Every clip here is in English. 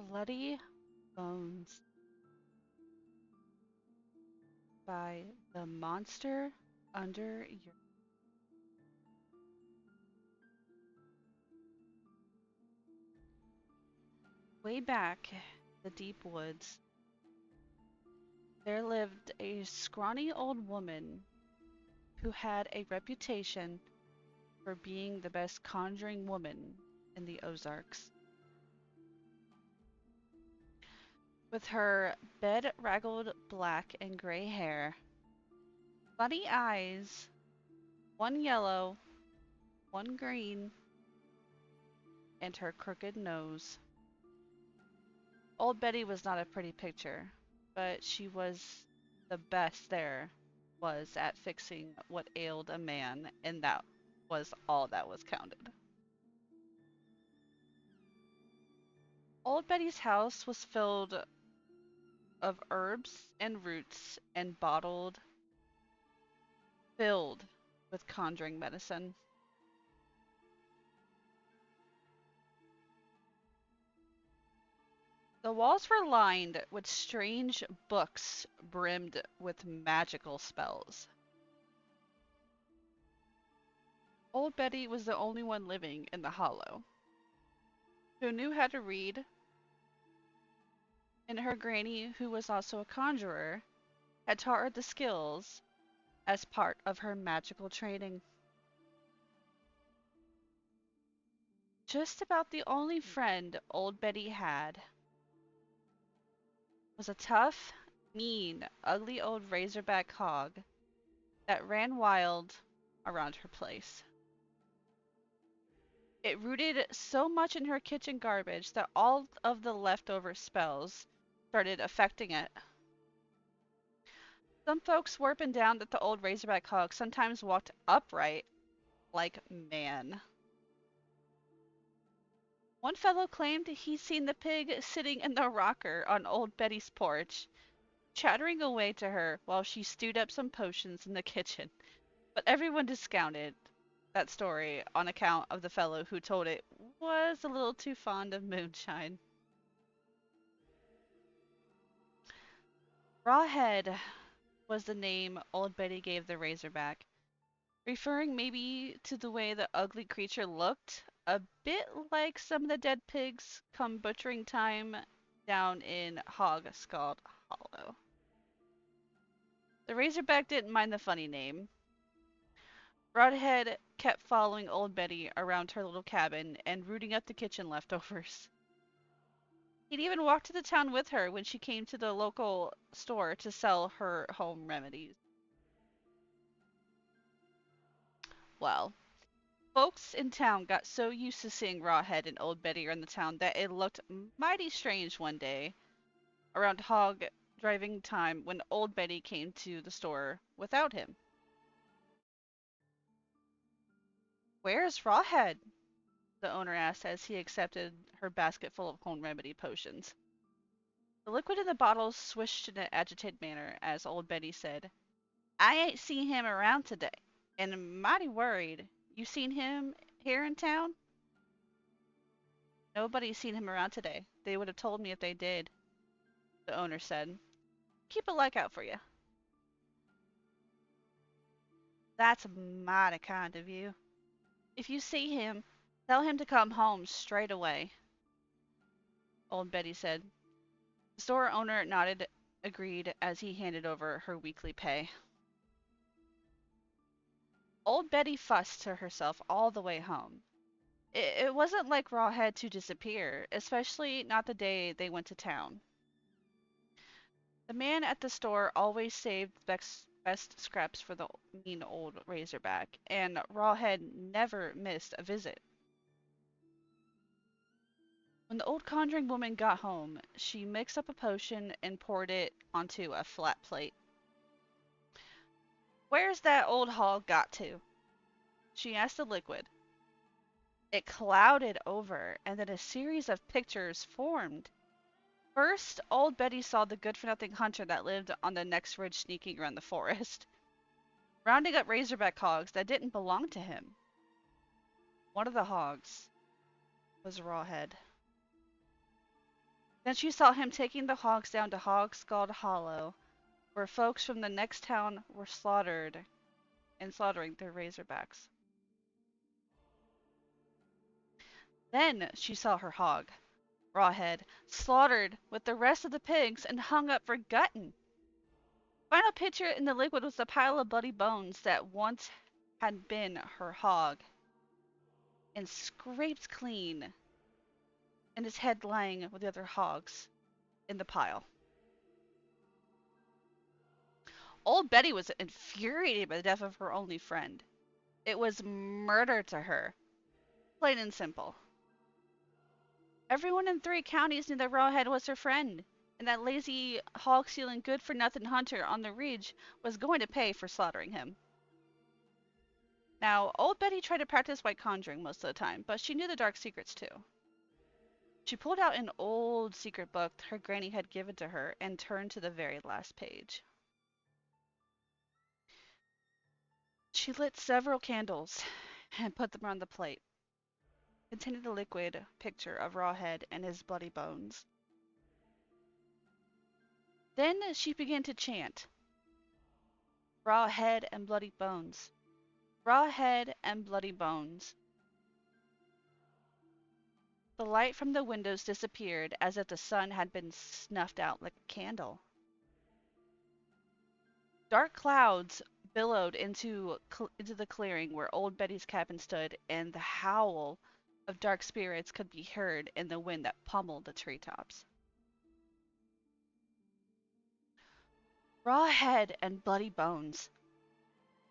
Bloody Bones by The Monster Under Your... Way back in the deep woods, there lived a scrawny old woman who had a reputation for being the best conjuring woman in the Ozarks. With her bedraggled black and gray hair, funny eyes, one yellow, one green, and her crooked nose. Old Betty was not a pretty picture, but she was the best there was at fixing what ailed a man, and that was all that was counted. Old Betty's house was filled of herbs and roots and filled with conjuring medicine. The walls were lined with strange books brimmed with magical spells. Old Betty was the only one living in the hollow who knew how to read, and her granny, who was also a conjurer, had taught her the skills as part of her magical training. Just about the only friend old Betty had was a tough, mean, ugly old razorback hog that ran wild around her place. It rooted so much in her kitchen garbage that all of the leftover spells started affecting it. Some folks swore up and down that the old razorback hog sometimes walked upright like man. One fellow claimed he'd seen the pig sitting in the rocker on old Betty's porch, chattering away to her while she stewed up some potions in the kitchen. But everyone discounted that story on account of the fellow who told it was a little too fond of moonshine. Rawhead was the name old Betty gave the razorback, referring maybe to the way the ugly creature looked, a bit like some of the dead pigs come butchering time down in Hog Scald Hollow. The razorback didn't mind the funny name. Broadhead kept following old Betty around her little cabin and rooting up the kitchen leftovers. He'd even walk to the town with her when she came to the local store to sell her home remedies. Well, folks in town got so used to seeing Rawhead and Old Betty around the town that it looked mighty strange one day around hog driving time when Old Betty came to the store without him. "Where's Rawhead?" the owner asked as he accepted her basket full of home remedy potions. The liquid in the bottle swished in an agitated manner as Old Betty said, "I ain't seen him around today, and I'm mighty worried. You seen him here in town?" "Nobody's seen him around today. They would have told me if they did," the owner said. "Keep a lookout for you." "That's mighty kind of you. If you see him, tell him to come home straight away," Old Betty said. The store owner nodded, agreed as he handed over her weekly pay. Old Betty fussed to herself all the way home. It wasn't like Rawhead to disappear, especially not the day they went to town. The man at the store always saved the best scraps for the mean old razorback, and Rawhead never missed a visit. When the old conjuring woman got home, she mixed up a potion and poured it onto a flat plate. "Where's that old hog got to?" she asked the liquid. It clouded over, and then a series of pictures formed. First, old Betty saw the good-for-nothing hunter that lived on the next ridge sneaking around the forest, rounding up razorback hogs that didn't belong to him. One of the hogs was Rawhead. Then she saw him taking the hogs down to Hog Skull Hollow, where folks from the next town were slaughtered and slaughtering their razorbacks. Then she saw her hog, Rawhead, slaughtered with the rest of the pigs and hung up for gutting. Final picture in the liquid was a pile of bloody bones that once had been her hog, and scraped clean, and his head lying with the other hogs in the pile. Old Betty was infuriated by the death of her only friend. It was murder to her, plain and simple. Everyone in 3 counties knew that Rawhead was her friend, and that lazy, hog-stealing, good-for-nothing hunter on the ridge was going to pay for slaughtering him. Now, old Betty tried to practice white conjuring most of the time, but she knew the dark secrets too. She pulled out an old secret book her granny had given to her and turned to the very last page. She lit several candles and put them on the plate, containing the liquid picture of Rawhead and his bloody bones. Then she began to chant, "Rawhead and bloody bones. Rawhead and bloody bones." The light from the windows disappeared as if the sun had been snuffed out like a candle. Dark clouds billowed into the clearing where old Betty's cabin stood, and the howl of dark spirits could be heard in the wind that pummeled the treetops. Rawhead and bloody bones.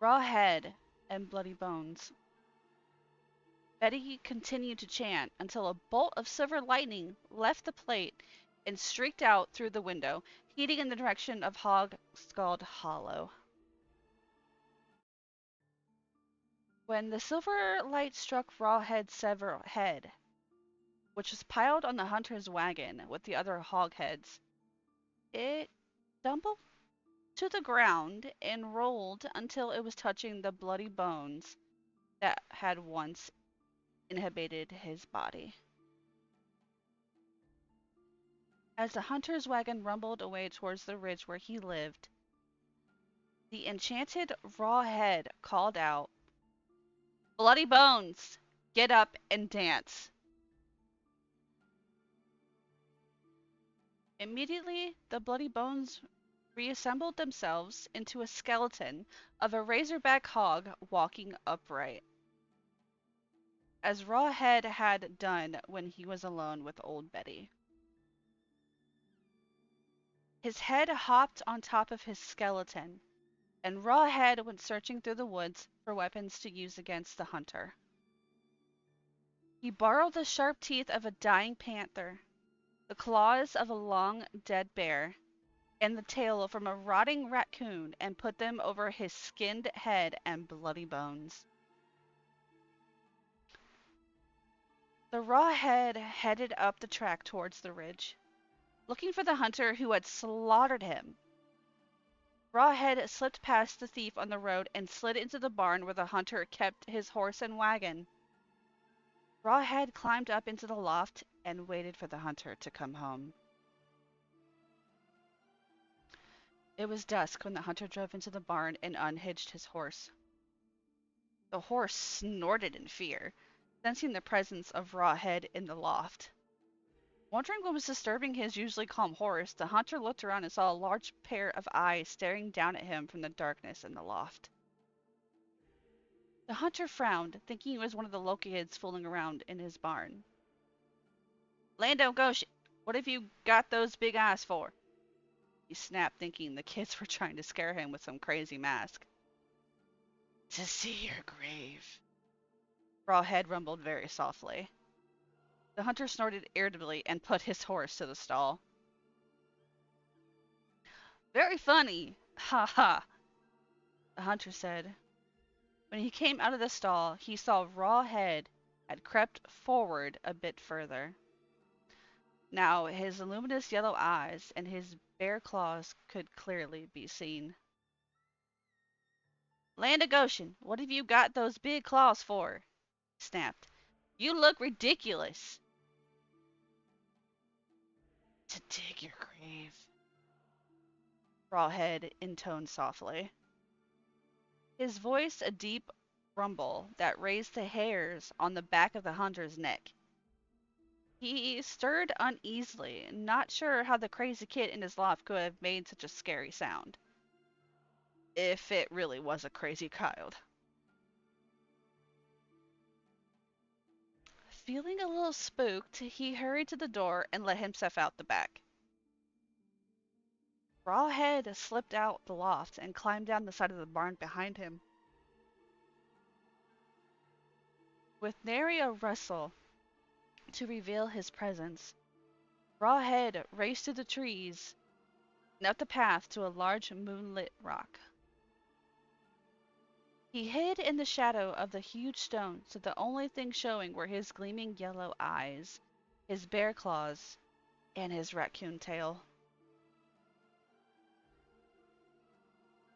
Rawhead and bloody bones. Betty continued to chant until a bolt of silver lightning left the plate and streaked out through the window, heading in the direction of Hog Skull Hollow. When the silver light struck Rawhead's severed head, which was piled on the hunter's wagon with the other hog heads, it stumbled to the ground and rolled until it was touching the bloody bones that had once inhabited his body. As the hunter's wagon rumbled away towards the ridge where he lived, the enchanted Rawhead called out, "Bloody bones, get up and dance." Immediately, the bloody bones reassembled themselves into a skeleton of a razorback hog walking upright, as Rawhead had done when he was alone with old Betty. His head hopped on top of his skeleton, and Rawhead went searching through the woods for weapons to use against the hunter. He borrowed the sharp teeth of a dying panther, the claws of a long dead bear, and the tail from a rotting raccoon, and put them over his skinned head and bloody bones. The Rawhead headed up the track towards the ridge, looking for the hunter who had slaughtered him. Rawhead slipped past the thief on the road and slid into the barn where the hunter kept his horse and wagon. Rawhead climbed up into the loft and waited for the hunter to come home. It was dusk when the hunter drove into the barn and unhitched his horse. The horse snorted in fear, sensing the presence of Rawhead in the loft. Wondering what was disturbing his usually calm horse, the hunter looked around and saw a large pair of eyes staring down at him from the darkness in the loft. The hunter frowned, thinking it was one of the local kids fooling around in his barn. "Lando Ghosh, what have you got those big eyes for?" he snapped, thinking the kids were trying to scare him with some crazy mask. "To see your grave," Rawhead rumbled very softly. The hunter snorted irritably and put his horse to the stall. "Very funny, ha ha," the hunter said. When he came out of the stall, he saw Rawhead had crept forward a bit further. Now his luminous yellow eyes and his bare claws could clearly be seen. "Land of Goshen, what have you got those big claws for?" he snapped. "You look ridiculous." To dig your grave, Rawhead intoned softly, his voice a deep rumble that raised the hairs on the back of the hunter's neck. He stirred uneasily, not sure how the crazy kid in his loft could have made such a scary sound. If it really was a crazy child. Feeling a little spooked, he hurried to the door and let himself out the back. Rawhead slipped out the loft and climbed down the side of the barn behind him. With nary a rustle to reveal his presence, Rawhead raced through the trees and up the path to a large moonlit rock. He hid in the shadow of the huge stone so the only thing showing were his gleaming yellow eyes, his bear claws, and his raccoon tail.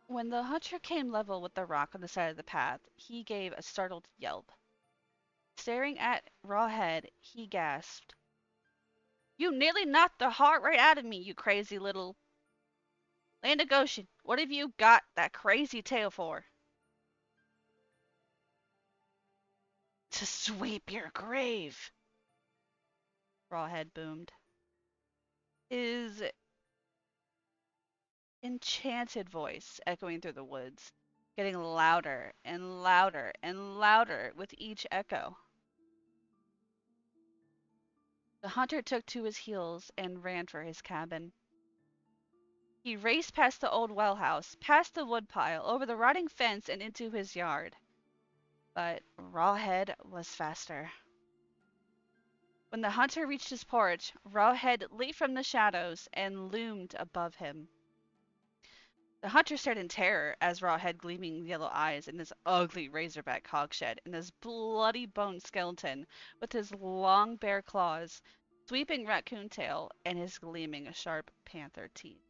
When the hunter came level with the rock on the side of the path, he gave a startled yelp. Staring at Rawhead, he gasped, "You nearly knocked the heart right out of me, you crazy little Land of Goshen. What have you got that crazy tail for?" "To sweep your grave," Rawhead boomed, his enchanted voice echoing through the woods, getting louder and louder and louder with each echo. The hunter took to his heels and ran for his cabin. He raced past the old well house, past the woodpile, over the rotting fence and into his yard. But Rawhead was faster. When the hunter reached his porch, Rawhead leaped from the shadows and loomed above him. The hunter stared in terror as Rawhead gleaming yellow eyes and his ugly razorback hogshead and his bloody bone skeleton with his long bare claws, sweeping raccoon tail, and his gleaming sharp panther teeth.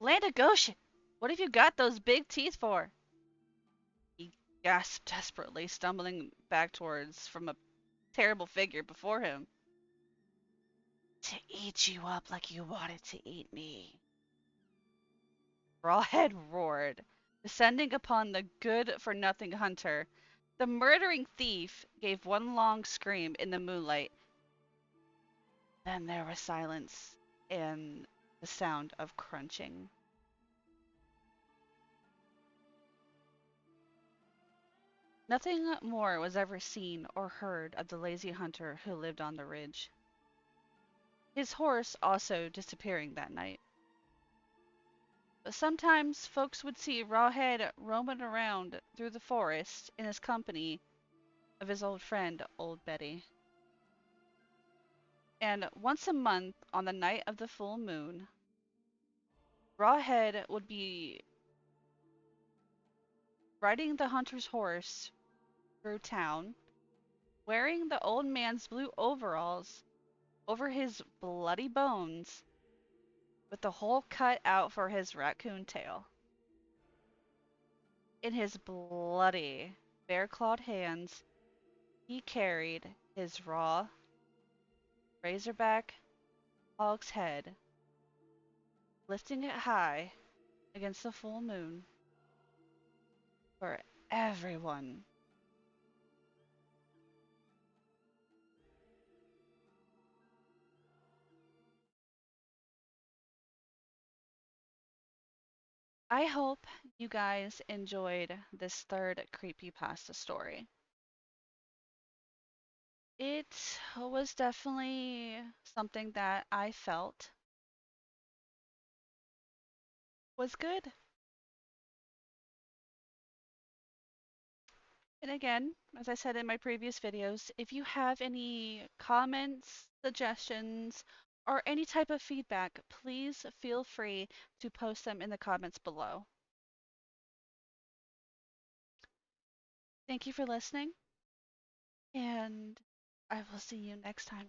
"Land of Goshen, what have you got those big teeth for?" he gasped desperately, stumbling back towards from a terrible figure before him. "To eat you up like you wanted to eat me," Rawhead roared, descending upon the good-for-nothing hunter. The murdering thief gave one long scream in the moonlight. Then there was silence and the sound of crunching. Nothing more was ever seen or heard of the lazy hunter who lived on the ridge. His horse also disappearing that night. But sometimes folks would see Rawhead roaming around through the forest in his company of his old friend, Old Betty. And once a month, on the night of the full moon, Rawhead would be riding the hunter's horse through town, wearing the old man's blue overalls over his bloody bones, with the hole cut out for his raccoon tail. In his bloody, bare-clawed hands, he carried his raw, razorback hog's head, lifting it high against the full moon for everyone. I hope you guys enjoyed this third creepypasta story. It was definitely something that I felt was good. And again, as I said in my previous videos, if you have any comments, suggestions, or any type of feedback, please feel free to post them in the comments below. Thank you for listening, and I will see you next time.